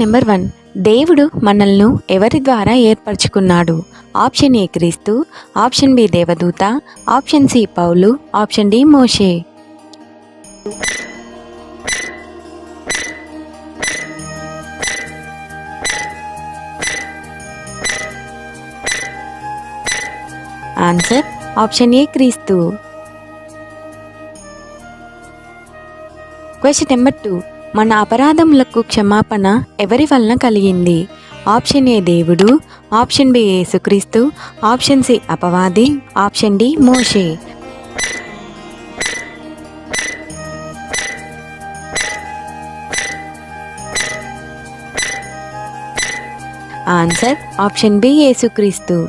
Number 1, దేవుడు మనల్ని ఎవరి ద్వారా ఏర్పరచుకున్నాడు? ఆప్షన్ ఏ క్రీస్తు, ఆప్షన్ బి దేవదూత, ఆప్షన్ సి పౌలు, ఆప్షన్ డి మోషే. ఆన్సర్ ఆప్షన్ ఏ క్రీస్తు. క్వశ్చన్ నెంబర్ 2, మన అపరాధములకు క్షమాపణ ఎవరి వలన కలిగింది? ఆప్షన్ ఏ దేవుడు, ఆప్షన్ బి యేసుక్రీస్తు, ఆప్షన్ సి అపవాది, ఆప్షన్ డి మోషే. ఆన్సర్ ఆప్షన్ బి యేసుక్రీస్తు.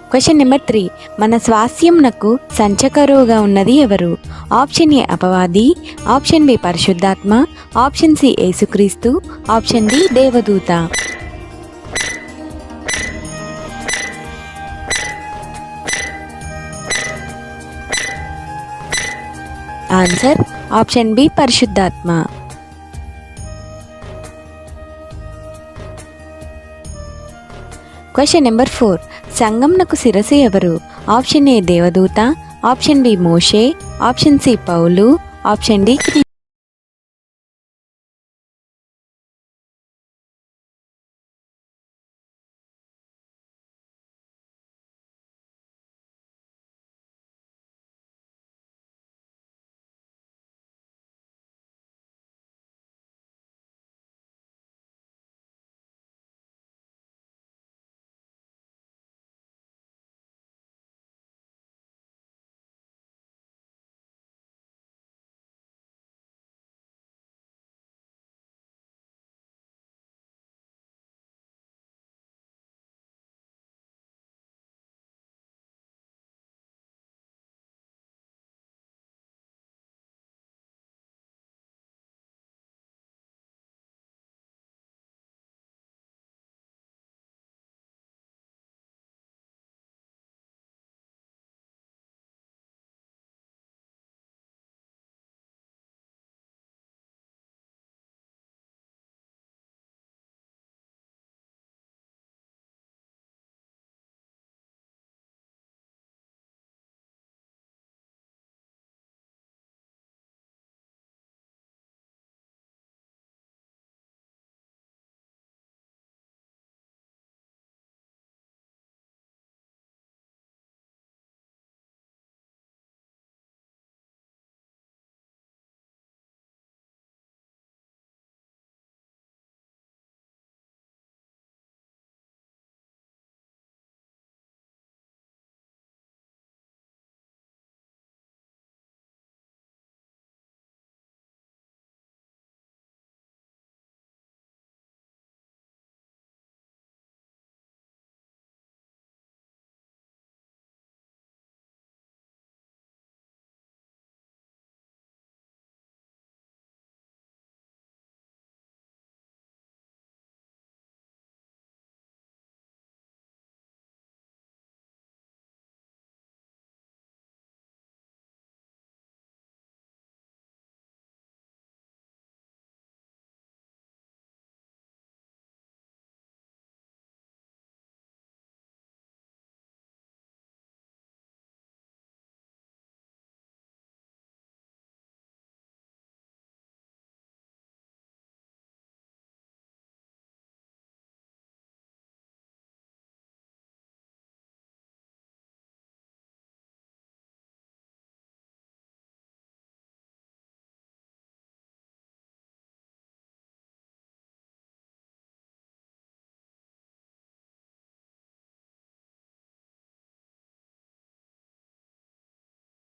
క్వశ్చన్ నెంబర్ 3, మన స్వాస్యంనకు సంచకరువుగా ఉన్నది ఎవరు? ఆప్షన్ ఏ అపవాది, ఆప్షన్ బి పరిశుద్ధాత్మ, ఆప్షన్ సి యేసుక్రీస్తు, ఆప్షన్ డి దేవదూత. ఆన్సర్ ఆప్షన్ బి పరిశుద్ధాత్మ. క్వశ్చన్ నెంబర్ 4, సంఘంనకు శిరస్సు ఎవరు? ఆప్షన్ ఏ దేవదూత, ఆప్షన్ బి మోషే, ఆప్షన్ సి పౌలు, ఆప్షన్ డి